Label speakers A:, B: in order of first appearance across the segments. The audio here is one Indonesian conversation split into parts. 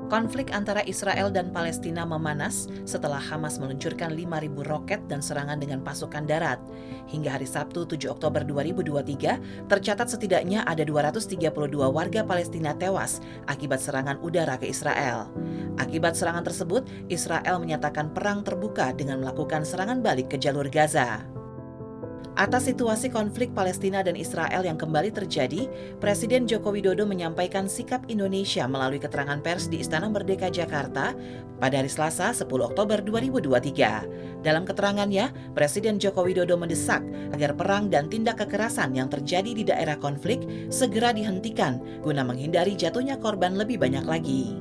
A: Konflik antara Israel dan Palestina memanas setelah Hamas meluncurkan 5.000 roket dan serangan dengan pasukan darat. Hingga hari Sabtu 7 Oktober 2023, tercatat setidaknya ada 232 warga Palestina tewas akibat serangan udara ke Israel. Akibat serangan tersebut, Israel menyatakan perang terbuka dengan melakukan serangan balik ke jalur Gaza. Atas situasi konflik Palestina dan Israel yang kembali terjadi, Presiden Joko Widodo menyampaikan sikap Indonesia melalui keterangan pers di Istana Merdeka Jakarta pada hari Selasa 10 Oktober 2023. Dalam keterangannya, Presiden Joko Widodo mendesak agar perang dan tindak kekerasan yang terjadi di daerah konflik segera dihentikan guna menghindari jatuhnya korban lebih banyak lagi.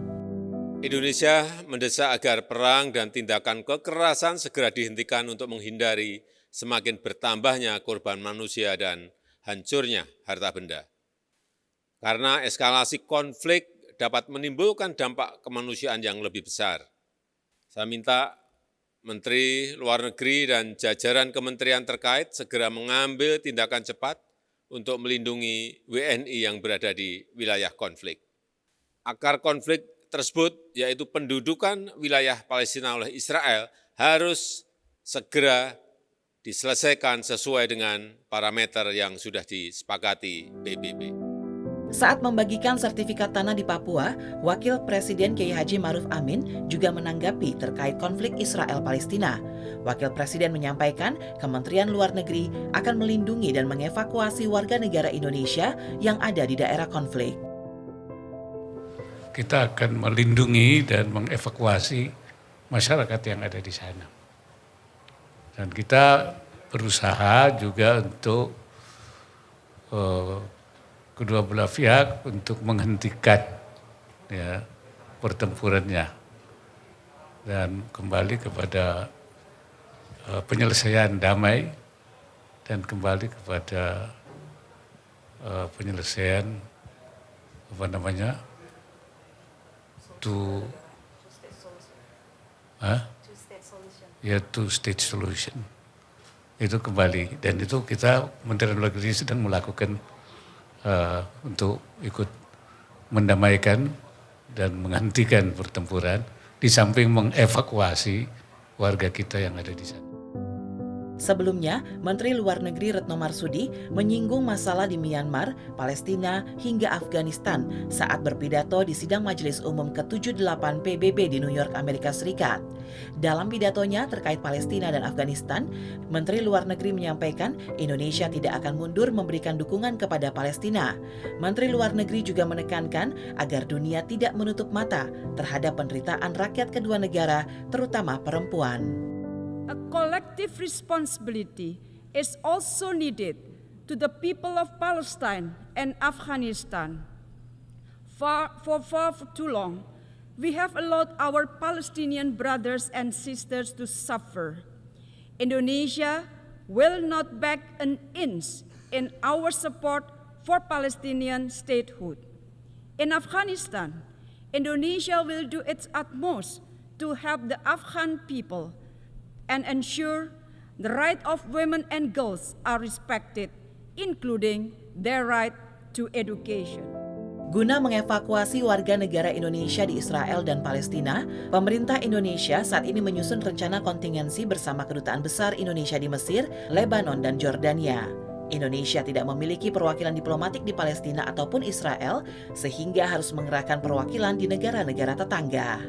B: Indonesia mendesak agar perang dan tindakan kekerasan segera dihentikan untuk menghindari semakin bertambahnya korban manusia dan hancurnya harta benda. Karena eskalasi konflik dapat menimbulkan dampak kemanusiaan yang lebih besar. Saya minta Menteri Luar Negeri dan jajaran kementerian terkait segera mengambil tindakan cepat untuk melindungi WNI yang berada di wilayah konflik. Akar konflik tersebut, yaitu pendudukan wilayah Palestina oleh Israel, harus segera diselesaikan sesuai dengan parameter yang sudah disepakati PBB.
A: Saat membagikan sertifikat tanah di Papua, Wakil Presiden Kiai Haji Maruf Amin juga menanggapi terkait konflik Israel-Palestina. Wakil Presiden menyampaikan Kementerian Luar Negeri akan melindungi dan mengevakuasi warga negara Indonesia yang ada di daerah konflik.
C: Kita akan melindungi dan mengevakuasi masyarakat yang ada di sana. Dan kita berusaha juga untuk kedua belah pihak untuk menghentikan pertempurannya dan kembali kepada penyelesaian damai dan kembali kepada penyelesaian two-state solution. Itu kembali, dan itu kita Kementerian Luar Negeri sedang melakukan untuk ikut mendamaikan dan menghentikan pertempuran, di samping mengevakuasi warga kita yang ada di sana.
A: Sebelumnya, Menteri Luar Negeri Retno Marsudi menyinggung masalah di Myanmar, Palestina, hingga Afghanistan saat berpidato di sidang Majelis Umum ke-78 PBB di New York, Amerika Serikat. Dalam pidatonya terkait Palestina dan Afghanistan, Menteri Luar Negeri menyampaikan Indonesia tidak akan mundur memberikan dukungan kepada Palestina. Menteri Luar Negeri juga menekankan agar dunia tidak menutup mata terhadap penderitaan rakyat kedua negara, terutama perempuan.
D: A collective responsibility is also needed to the people of Palestine and Afghanistan. For far too long, we have allowed our Palestinian brothers and sisters to suffer. Indonesia will not back an inch in our support for Palestinian statehood. In Afghanistan, Indonesia will do its utmost to help the Afghan people and ensure the right of women and girls are respected, including their right to education.
A: Guna mengevakuasi warga negara Indonesia di Israel dan Palestina, pemerintah Indonesia saat ini menyusun rencana kontingensi bersama Kedutaan Besar Indonesia di Mesir, Lebanon, dan Jordania. Indonesia tidak memiliki perwakilan diplomatik di Palestina ataupun Israel, sehingga harus mengerahkan perwakilan di negara-negara tetangga.